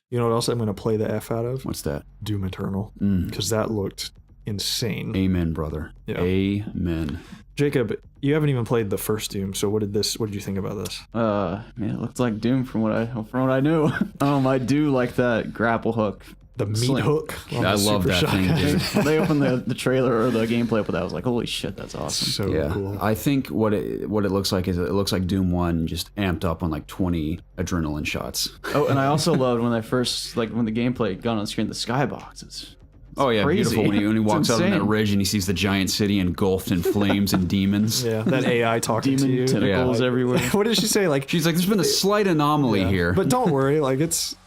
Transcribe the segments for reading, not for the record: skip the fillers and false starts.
You know what else I'm going to play the F out of? What's that? Doom Eternal. Because that looked insane. Amen, brother. Yeah. Amen. Jacob, you haven't even played the first Doom, so what did you think about this? Man, it looked like Doom from what I knew. I do like that grapple hook. The meat hook. I love that thing, dude. When they opened the trailer or the gameplay up with that, I was like, holy shit, that's awesome. So cool. I think what it looks like is it looks like Doom 1 just amped up on like 20 adrenaline shots. Oh, and I also loved when the gameplay got on the screen, the skyboxes. Oh yeah, crazy. Beautiful when he walks out on that ridge and he sees the giant city engulfed in flames and demons. Yeah, that AI talking to you. Tentacles everywhere. What did she say? Like she's like, there's been a slight anomaly here, but don't worry, like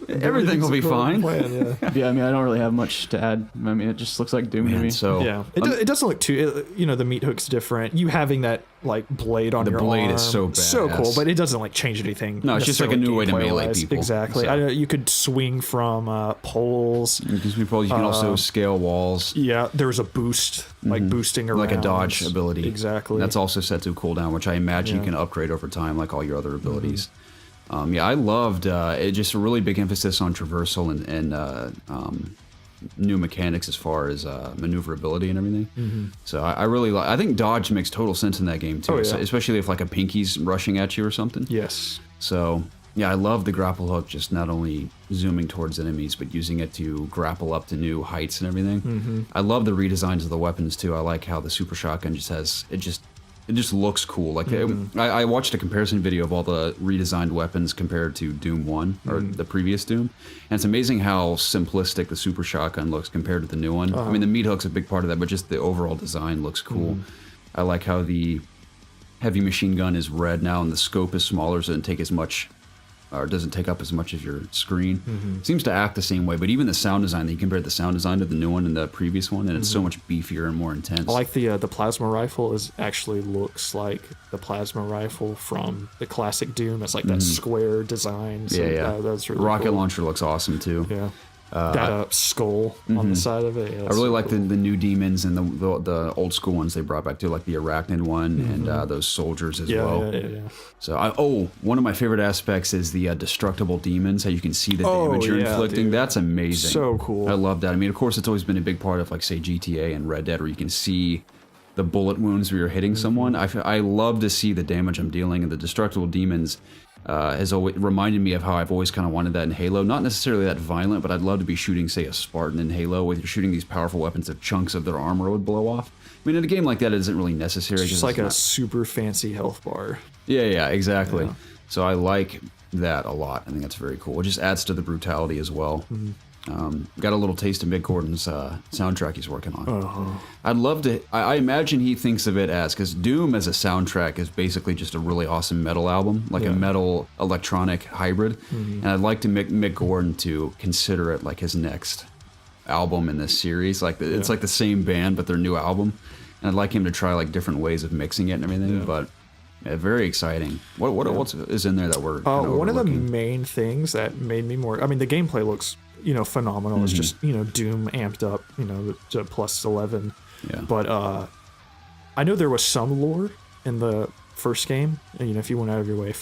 everything will be fine. Plan, yeah, I mean, I don't really have much to add. I mean, it just looks like Doom to me. So yeah, it doesn't look too. The meat hook's different. You having that like blade on your arm. The blade is so badass. So cool, but it doesn't like change anything. No, it's just like a new way to melee people. Exactly. So. You could swing from poles. You can also scale walls. Yeah, there was a boost, like boosting around. Like a dodge ability. Exactly. That's also set to cooldown, which I imagine you can upgrade over time, like all your other abilities. I loved it. Just a really big emphasis on traversal and new mechanics as far as maneuverability and everything. So I really I think dodge makes total sense in that game too, especially if like a pinky's rushing at you or something. Yes. So yeah, I love the grapple hook, just not only zooming towards enemies, but using it to grapple up to new heights and everything. I love the redesigns of the weapons too. I like how the super shotgun it just looks cool. Like I watched a comparison video of all the redesigned weapons compared to Doom 1 or the previous Doom, and it's amazing how simplistic the super shotgun looks compared to the new one. I mean, the meat hook's a big part of that, but just the overall design looks cool. I like how the heavy machine gun is red now and the scope is smaller, so it doesn't take up as much of your screen. It seems to act the same way, but even the sound design, you compared the sound design to the new one and the previous one, and it's so much beefier and more intense. I like the plasma rifle actually looks like the plasma rifle from the classic Doom. It's like that square design. So that's really rocket cool. launcher looks awesome too. Yeah. That skull on the side of it. Yeah, I really like the new demons and the old school ones they brought back too, like the arachnid one and those soldiers as well. Yeah. So one of my favorite aspects is the destructible demons. How you can see the damage you're inflicting. Dude. That's amazing. So cool. I love that. I mean, of course, it's always been a big part of like say GTA and Red Dead, where you can see the bullet wounds where you're hitting someone. I love to see the damage I'm dealing, and the destructible demons has always reminded me of how I've always kind of wanted that in Halo. Not necessarily that violent, but I'd love to be shooting, say, a Spartan in Halo, where you're shooting these powerful weapons that chunks of their armor would blow off. I mean, in a game like that, it isn't really necessary. It's just like a super fancy health bar. Yeah, exactly. Yeah. So I like that a lot. I think that's very cool. It just adds to the brutality as well. Got a little taste of Mick Gordon's soundtrack he's working on. I'd love to. I imagine he thinks of it as, because Doom as a soundtrack is basically just a really awesome metal album, like a metal electronic hybrid. And I'd like to Mick Gordon to consider it like his next album in this series. Like it's like the same band, but their new album. And I'd like him to try like different ways of mixing it and everything. But very exciting. What else is in there that we're one of the main things that made me more. I mean, the gameplay looks phenomenal. It's just Doom amped up to plus 11. But I know there was some lore in the first game, and if you went out of your way,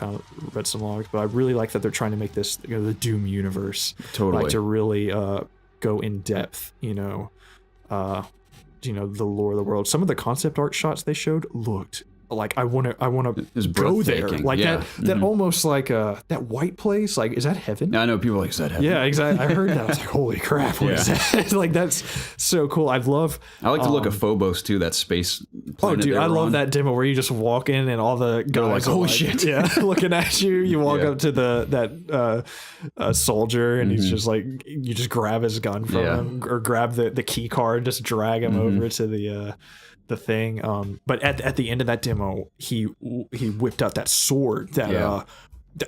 read some logs, but I really like that they're trying to make this the Doom universe, like to really go in depth, the lore of the world. Some of the concept art shots they showed looked like I want to go there, like that almost like that white place. Like, is that heaven? I know people like, is that heaven? Yeah, exactly. I heard that. I was like, holy crap! What is that? Like, that's so cool. I like the look of Phobos too. That space. Oh, dude, I love that demo where you just walk in and all the guys are like, shit, looking at you. You walk up to that soldier, and he's just like, you just grab his gun from him, or grab the key card, just drag him over to the thing, but at the end of that demo, he whipped out that sword that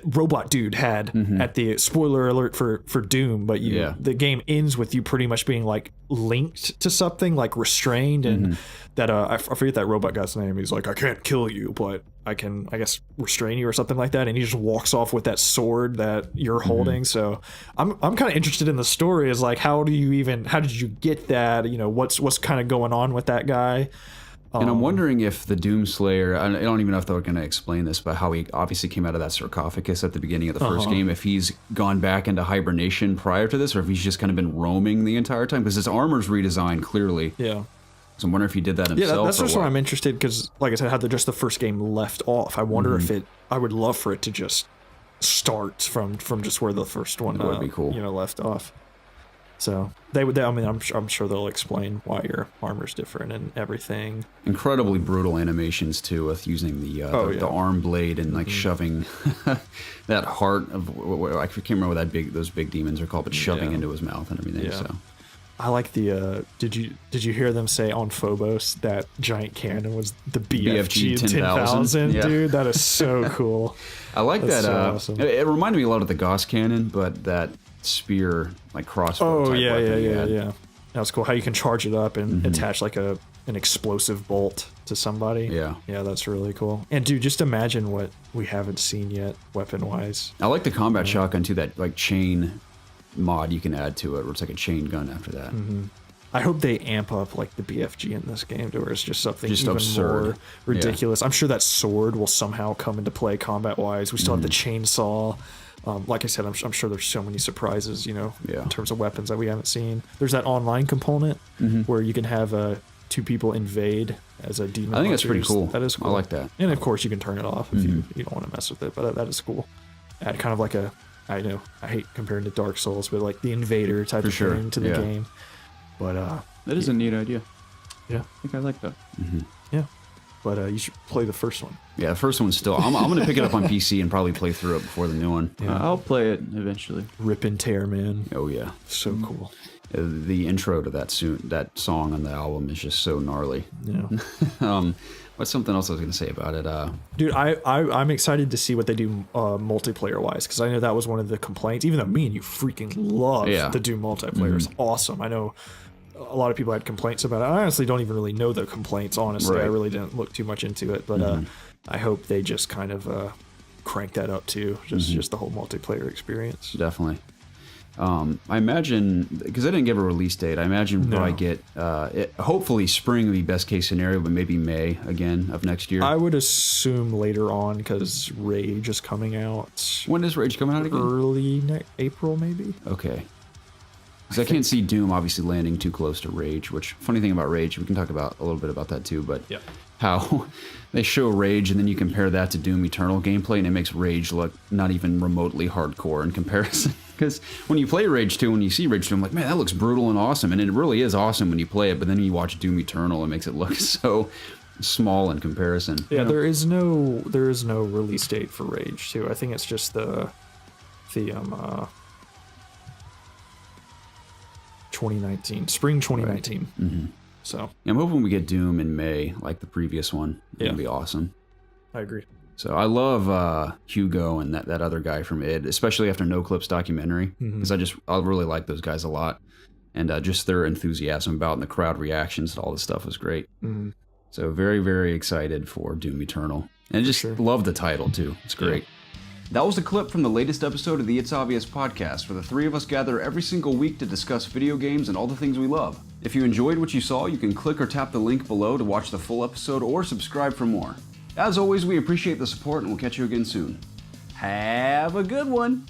robot dude had at the spoiler alert for Doom. But the game ends with you pretty much being like linked to something, like restrained, and that I forget that robot guy's name. He's like, I can't kill you, but I can, I guess, restrain you or something like that. And he just walks off with that sword that you're holding. So I'm kind of interested in the story. Is like, how did you get that? What's kind of going on with that guy? And I'm wondering if the Doomslayer, I don't even know if they're going to explain this, but how he obviously came out of that sarcophagus at the beginning of the first game, if he's gone back into hibernation prior to this, or if he's just kind of been roaming the entire time, because his armor's redesigned, clearly. Yeah. So I'm wondering if he did that himself. Yeah, that's just why I'm interested, because, like I said, had just the first game left off. I wonder if I would love for it to just start from just where the first one That would be cool. Left off. So I mean, I'm sure they'll explain why your armor's different and everything. Incredibly brutal animations too, with using the arm blade and like shoving that heart of, I can't remember what those big demons are called, but shoving into his mouth and everything. Yeah. So I like the. Did you hear them say on Phobos that giant cannon was the BFG 10,000? Yeah. Dude, that is so cool. I like that. So awesome. It reminded me a lot of the Gauss cannon, but that spear, like crossbow. Oh yeah. That was cool. How you can charge it up and attach like an explosive bolt to somebody. Yeah, that's really cool. And dude, just imagine what we haven't seen yet, weapon wise. I like the combat shotgun too. That like chain mod you can add to it, where it's like a chain gun after that. I hope they amp up like the BFG in this game to where it's just something even absurd. more ridiculous. I'm sure that sword will somehow come into play combat wise. We still have the chainsaw. Like I said, I'm sure there's so many surprises, in terms of weapons that we haven't seen. There's that online component where you can have two people invade as a demon. I think that's pretty cool. That is cool. I like that. And of course, you can turn it off if you don't want to mess with it, but that is cool. Add kind of like I know I hate comparing to Dark Souls, but like the invader type of thing to the game. But that is a neat idea. Yeah, I think I like that. Yeah. But you should play the first one. Yeah, the first one's still. I'm going to pick it up on PC and probably play through it before the new one. Yeah. I'll play it eventually. Rip and tear, man. Oh yeah, so cool. The intro to that song on the album is just so gnarly. Yeah. What's something else I was going to say about it? Dude, I'm excited to see what they do multiplayer wise, because I know that was one of the complaints. Even though me and you freaking love the Doom multiplayer, it's awesome. I know a lot of people had complaints about it. I honestly don't even really know the complaints, honestly. I really didn't look too much into it, but I hope they just kind of crank that up too, just the whole multiplayer experience. Definitely. I imagine, because I didn't give a release date, I imagine we'll probably get, hopefully spring would be best case scenario, but maybe May again of next year. I would assume later on, because Rage is coming out. When is Rage coming out again? Early April, maybe? Okay. Because I can't see Doom obviously landing too close to Rage, which, funny thing about Rage, we can talk about a little bit about that too, but how they show Rage and then you compare that to Doom Eternal gameplay and it makes Rage look not even remotely hardcore in comparison. Because when you play Rage 2, when you see Rage 2, I'm like, man, that looks brutal and awesome. And it really is awesome when you play it, but then you watch Doom Eternal, it makes it look so small in comparison. Yeah, there is no release date for Rage 2. I think it's just the 2019, spring 2019. Right. So I'm hoping we get Doom in May, like the previous one. It'll be awesome. I agree. So I love Hugo and that other guy from id, especially after No Clip's documentary, because I really like those guys a lot, and just their enthusiasm about and the crowd reactions to all this stuff was great. So very, very excited for Doom Eternal, and just love the title too. It's great. That was a clip from the latest episode of the It's Obvious podcast, where the three of us gather every single week to discuss video games and all the things we love. If you enjoyed what you saw, you can click or tap the link below to watch the full episode or subscribe for more. As always, we appreciate the support and we'll catch you again soon. Have a good one!